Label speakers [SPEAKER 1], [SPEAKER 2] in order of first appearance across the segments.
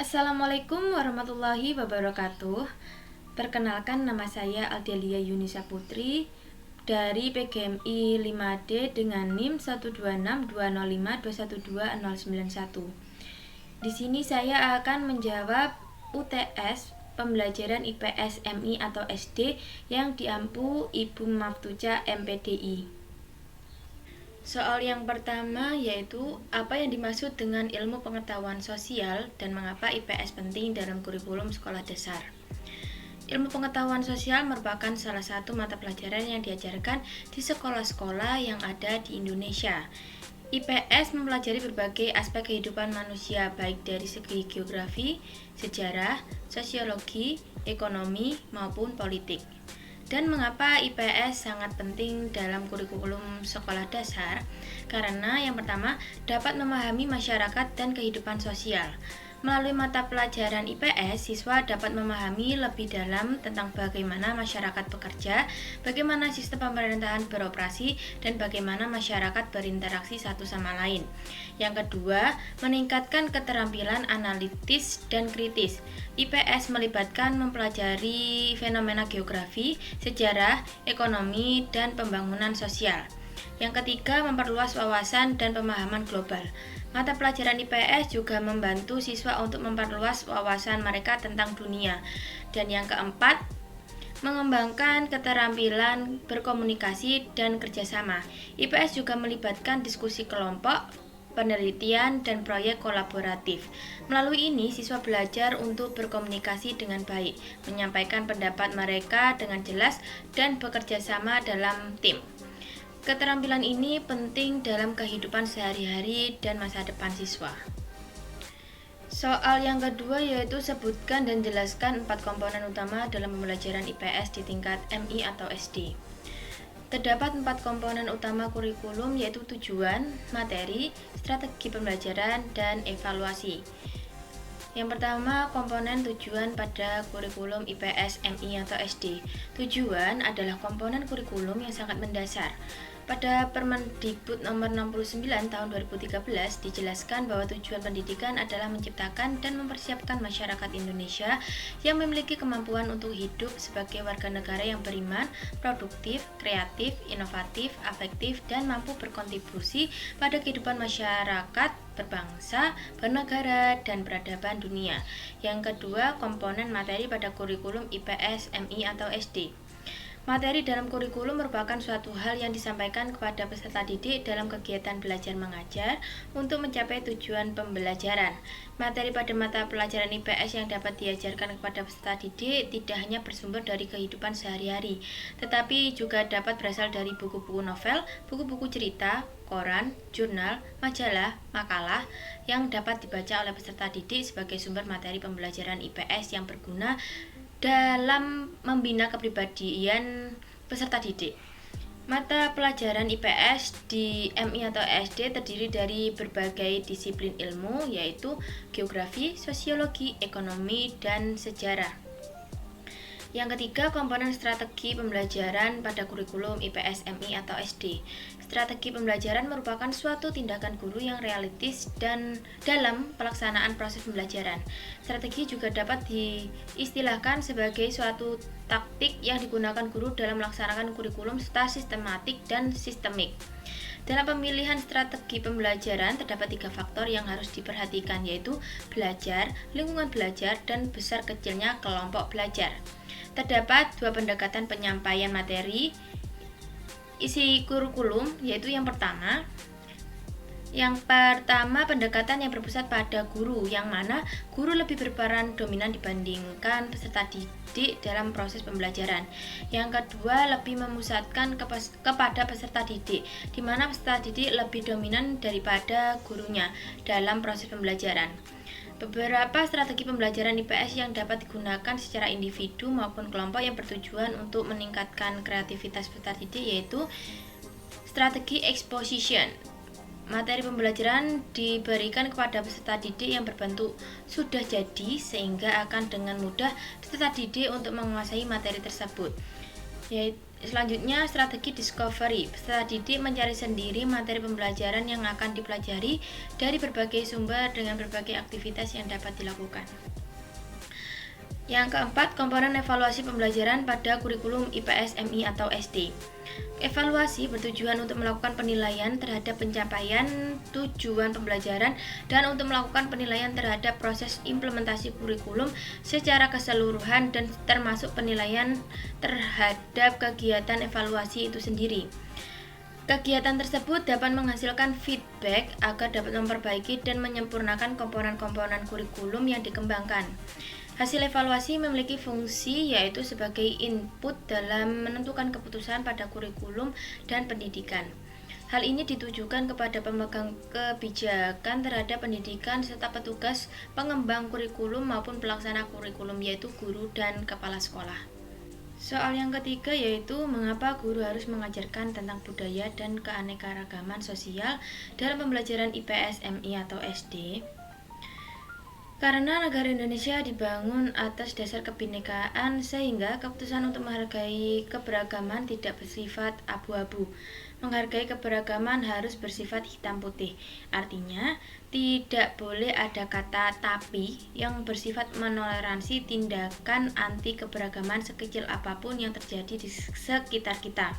[SPEAKER 1] Assalamualaikum warahmatullahi wabarakatuh. Perkenalkan, nama saya Aldelia Yunisa Putri dari PGMI 5D dengan NIM 1262052012091. Di sini saya akan menjawab UTS pembelajaran IPS MI atau SD yang diampu Ibu Maftuca MPDI. Soal yang pertama yaitu apa yang dimaksud dengan ilmu pengetahuan sosial dan mengapa IPS penting dalam kurikulum sekolah dasar. Ilmu pengetahuan sosial merupakan salah satu mata pelajaran yang diajarkan di sekolah-sekolah yang ada di Indonesia. IPS mempelajari berbagai aspek kehidupan manusia baik dari segi geografi, sejarah, sosiologi, ekonomi, maupun politik. Dan mengapa IPS sangat penting dalam kurikulum sekolah dasar? Karena yang pertama, dapat memahami masyarakat dan kehidupan sosial. Melalui mata pelajaran IPS, siswa dapat memahami lebih dalam tentang bagaimana masyarakat bekerja, bagaimana sistem pemerintahan beroperasi, dan bagaimana masyarakat berinteraksi satu sama lain. Yang kedua, meningkatkan keterampilan analitis dan kritis. IPS melibatkan mempelajari fenomena geografi, sejarah, ekonomi, dan pembangunan sosial. Yang ketiga, memperluas wawasan dan pemahaman global. Mata pelajaran IPS juga membantu siswa untuk memperluas wawasan mereka tentang dunia. Dan yang keempat, mengembangkan keterampilan berkomunikasi dan kerjasama. IPS juga melibatkan diskusi kelompok, penelitian, dan proyek kolaboratif. Melalui ini, siswa belajar untuk berkomunikasi dengan baik, menyampaikan pendapat mereka dengan jelas, dan bekerja sama dalam tim. Keterampilan ini penting dalam kehidupan sehari-hari dan masa depan siswa. Soal yang kedua yaitu sebutkan dan jelaskan 4 komponen utama dalam pembelajaran IPS di tingkat MI atau SD. Terdapat 4 komponen utama kurikulum yaitu tujuan, materi, strategi pembelajaran, dan evaluasi. Yang pertama, komponen tujuan pada kurikulum IPS, MI, atau SD. Tujuan adalah komponen kurikulum yang sangat mendasar. Pada Permendikbud nomor 69 tahun 2013 dijelaskan bahwa tujuan pendidikan adalah menciptakan dan mempersiapkan masyarakat Indonesia yang memiliki kemampuan untuk hidup sebagai warga negara yang beriman, produktif, kreatif, inovatif, afektif, dan mampu berkontribusi pada kehidupan masyarakat, berbangsa, bernegara, dan peradaban dunia. Yang kedua, komponen materi pada kurikulum IPS, MI, atau SD. Materi dalam kurikulum merupakan suatu hal yang disampaikan kepada peserta didik dalam kegiatan belajar mengajar untuk mencapai tujuan pembelajaran. Materi pada mata pelajaran IPS yang dapat diajarkan kepada peserta didik tidak hanya bersumber dari kehidupan sehari-hari, tetapi juga dapat berasal dari buku-buku novel, buku-buku cerita, koran, jurnal, majalah, makalah yang dapat dibaca oleh peserta didik sebagai sumber materi pembelajaran IPS yang berguna dalam membina kepribadian peserta didik. Mata pelajaran IPS di MI atau SD terdiri dari berbagai disiplin ilmu yaitu geografi, sosiologi, ekonomi, dan sejarah. Yang ketiga, komponen strategi pembelajaran pada kurikulum IPS, MI, atau SD. Strategi pembelajaran merupakan suatu tindakan guru yang realistis dan dalam pelaksanaan proses pembelajaran. Strategi juga dapat diistilahkan sebagai suatu taktik yang digunakan guru dalam melaksanakan kurikulum serta sistematik dan sistemik. Dalam pemilihan strategi pembelajaran terdapat 3 faktor yang harus diperhatikan yaitu belajar, lingkungan belajar, dan besar kecilnya kelompok belajar. Terdapat 2 pendekatan penyampaian materi isi kurikulum yaitu yang pertama pendekatan yang berpusat pada guru, yang mana guru lebih berperan dominan dibandingkan peserta didik dalam proses pembelajaran. Yang kedua, lebih memusatkan kepada peserta didik, di mana peserta didik lebih dominan daripada gurunya dalam proses pembelajaran. Beberapa strategi pembelajaran IPS yang dapat digunakan secara individu maupun kelompok yang bertujuan untuk meningkatkan kreativitas peserta didik yaitu strategi exposition. Materi pembelajaran diberikan kepada peserta didik yang berbentuk sudah jadi sehingga akan dengan mudah peserta didik untuk menguasai materi tersebut. Selanjutnya, strategi discovery. Peserta didik mencari sendiri materi pembelajaran yang akan dipelajari dari berbagai sumber dengan berbagai aktivitas yang dapat dilakukan. Yang keempat, komponen evaluasi pembelajaran pada kurikulum IPS, MI, atau SD. Evaluasi bertujuan untuk melakukan penilaian terhadap pencapaian tujuan pembelajaran dan untuk melakukan penilaian terhadap proses implementasi kurikulum secara keseluruhan dan termasuk penilaian terhadap kegiatan evaluasi itu sendiri. Kegiatan tersebut dapat menghasilkan feedback agar dapat memperbaiki dan menyempurnakan komponen-komponen kurikulum yang dikembangkan. Hasil evaluasi memiliki fungsi yaitu sebagai input dalam menentukan keputusan pada kurikulum dan pendidikan. Hal ini ditujukan kepada pemegang kebijakan terhadap pendidikan serta petugas pengembang kurikulum maupun pelaksana kurikulum yaitu guru dan kepala sekolah. Soal yang ketiga yaitu mengapa guru harus mengajarkan tentang budaya dan keanekaragaman sosial dalam pembelajaran IPS, MI, atau SD. Karena negara Indonesia dibangun atas dasar kebinekaan sehingga keputusan untuk menghargai keberagaman tidak bersifat abu-abu. Menghargai keberagaman harus bersifat hitam putih. Artinya, tidak boleh ada kata tapi yang bersifat menoleransi tindakan anti keberagaman sekecil apapun yang terjadi di sekitar kita.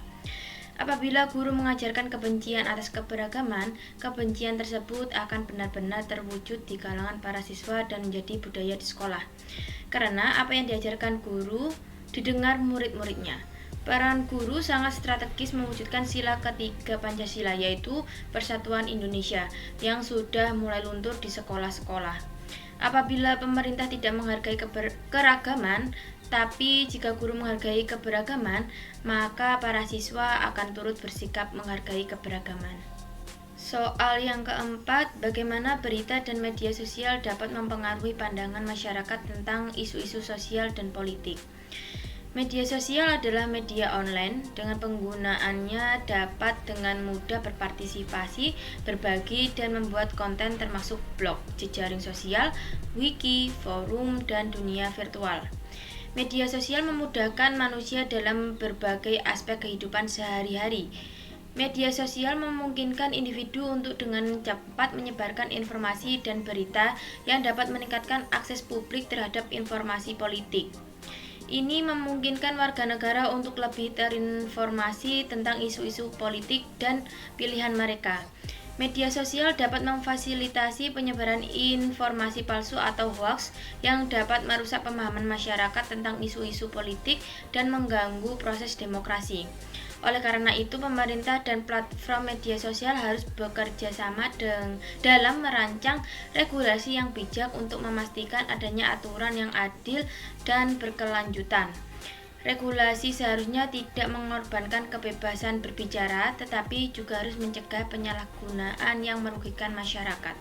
[SPEAKER 1] Apabila guru mengajarkan kebencian atas keberagaman, kebencian tersebut akan benar-benar terwujud di kalangan para siswa dan menjadi budaya di sekolah. Karena apa yang diajarkan guru didengar murid-muridnya. Peran guru sangat strategis mewujudkan sila ketiga Pancasila, yaitu Persatuan Indonesia, yang sudah mulai luntur di sekolah-sekolah. Apabila pemerintah tidak menghargai keragaman, tapi jika guru menghargai keberagaman, maka para siswa akan turut bersikap menghargai keberagaman. Soal yang keempat, bagaimana berita dan media sosial dapat mempengaruhi pandangan masyarakat tentang isu-isu sosial dan politik. Media sosial adalah media online, dengan penggunaannya dapat dengan mudah berpartisipasi, berbagi, dan membuat konten termasuk blog, jejaring sosial, wiki, forum, dan dunia virtual. Media sosial memudahkan manusia dalam berbagai aspek kehidupan sehari-hari. Media sosial memungkinkan individu untuk dengan cepat menyebarkan informasi dan berita yang dapat meningkatkan akses publik terhadap informasi politik. Ini memungkinkan warga negara untuk lebih terinformasi tentang isu-isu politik dan pilihan mereka. Media sosial dapat memfasilitasi penyebaran informasi palsu atau hoax yang dapat merusak pemahaman masyarakat tentang isu-isu politik dan mengganggu proses demokrasi. Oleh karena itu, pemerintah dan platform media sosial harus bekerja sama dalam merancang regulasi yang bijak untuk memastikan adanya aturan yang adil dan berkelanjutan. Regulasi seharusnya tidak mengorbankan kebebasan berbicara, tetapi juga harus mencegah penyalahgunaan yang merugikan masyarakat.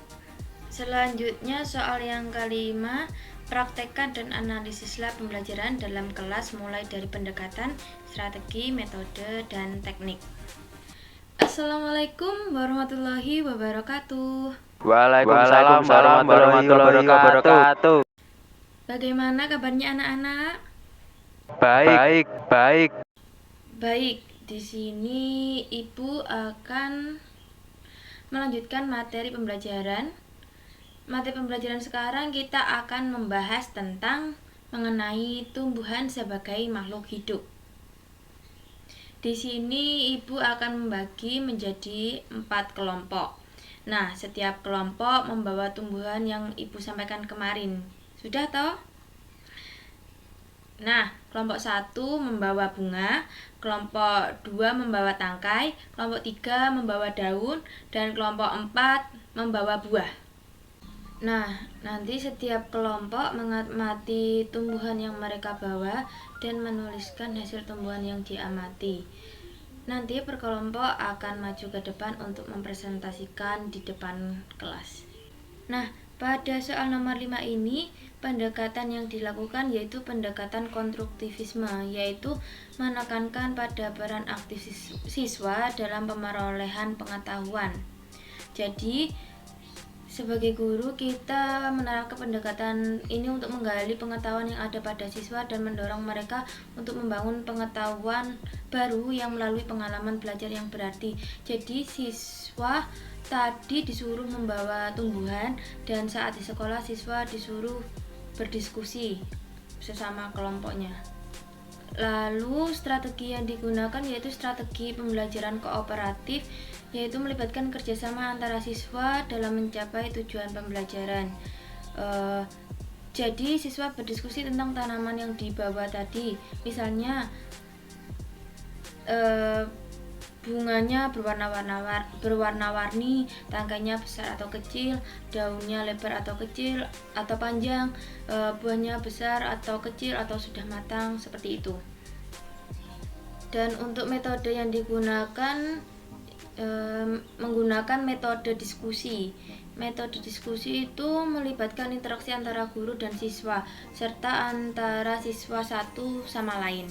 [SPEAKER 1] Selanjutnya, soal yang kelima, praktekkan dan analisislah pembelajaran dalam kelas mulai dari pendekatan, strategi, metode, dan teknik. Assalamualaikum warahmatullahi wabarakatuh.
[SPEAKER 2] Waalaikumsalam warahmatullahi wabarakatuh.
[SPEAKER 1] Bagaimana kabarnya anak-anak?
[SPEAKER 2] Baik.
[SPEAKER 1] Baik, di sini Ibu akan melanjutkan materi pembelajaran. Materi pembelajaran sekarang kita akan membahas tentang mengenai tumbuhan sebagai makhluk hidup. Di sini Ibu akan membagi menjadi 4 kelompok. Nah, setiap kelompok membawa tumbuhan yang Ibu sampaikan kemarin. Sudah toh? Nah, kelompok 1 membawa bunga, kelompok 2 membawa tangkai, kelompok 3 membawa daun, dan kelompok 4 membawa buah. Nah, nanti setiap kelompok mengamati tumbuhan yang mereka bawa dan menuliskan hasil tumbuhan yang diamati. Nanti per kelompok akan maju ke depan untuk mempresentasikan di depan kelas. Nah, pada soal nomor 5 ini, pendekatan yang dilakukan yaitu pendekatan konstruktivisme, yaitu menekankan pada peran aktif siswa dalam pemerolehan pengetahuan. Jadi, Sebagai guru, kita menerapkan pendekatan ini untuk menggali pengetahuan yang ada pada siswa dan mendorong mereka untuk membangun pengetahuan baru yang melalui pengalaman belajar yang berarti. Jadi siswa tadi disuruh membawa tumbuhan, dan saat di sekolah siswa disuruh berdiskusi sesama kelompoknya. Lalu strategi yang digunakan yaitu strategi pembelajaran kooperatif, yaitu melibatkan kerjasama antara siswa dalam mencapai tujuan pembelajaran. Jadi siswa berdiskusi tentang tanaman yang dibawa tadi, misalnya bunganya berwarna-warni, tangkainya besar atau kecil, daunnya lebar atau kecil atau panjang, buahnya besar atau kecil atau sudah matang, seperti itu. Dan untuk metode yang digunakan menggunakan metode diskusi. Metode diskusi itu melibatkan interaksi antara guru dan siswa serta antara siswa satu sama lain.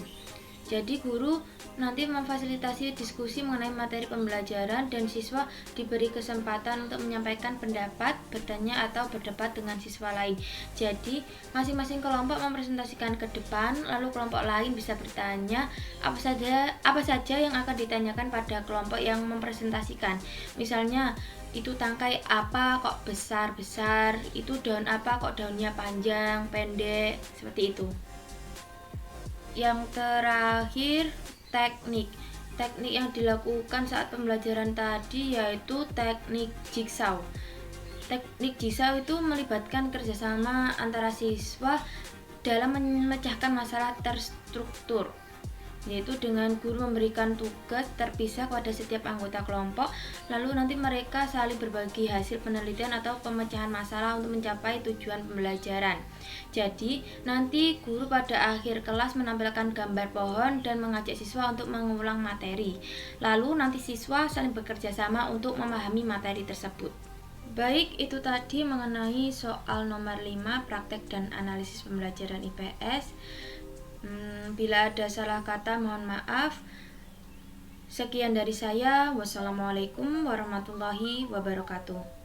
[SPEAKER 1] Jadi guru nanti memfasilitasi diskusi mengenai materi pembelajaran dan siswa diberi kesempatan untuk menyampaikan pendapat, bertanya atau berdebat dengan siswa lain. Jadi masing-masing kelompok mempresentasikan ke depan, lalu kelompok lain bisa bertanya apa saja yang akan ditanyakan pada kelompok yang mempresentasikan. Misalnya, itu tangkai apa kok besar-besar, itu daun apa kok daunnya panjang, pendek, seperti itu. Yang terakhir, teknik yang dilakukan saat pembelajaran tadi yaitu teknik jigsaw. Teknik jigsaw itu melibatkan kerjasama antara siswa dalam memecahkan masalah terstruktur, yaitu dengan guru memberikan tugas terpisah kepada setiap anggota kelompok, lalu nanti mereka saling berbagi hasil penelitian atau pemecahan masalah untuk mencapai tujuan pembelajaran. Jadi nanti guru pada akhir kelas menampilkan gambar pohon dan mengajak siswa untuk mengulang materi, lalu nanti siswa saling bekerja sama untuk memahami materi tersebut. Baik, itu tadi mengenai soal nomor 5, praktek dan analisis pembelajaran IPS. Bila ada salah kata mohon maaf. Sekian dari saya. Wassalamualaikum warahmatullahi wabarakatuh.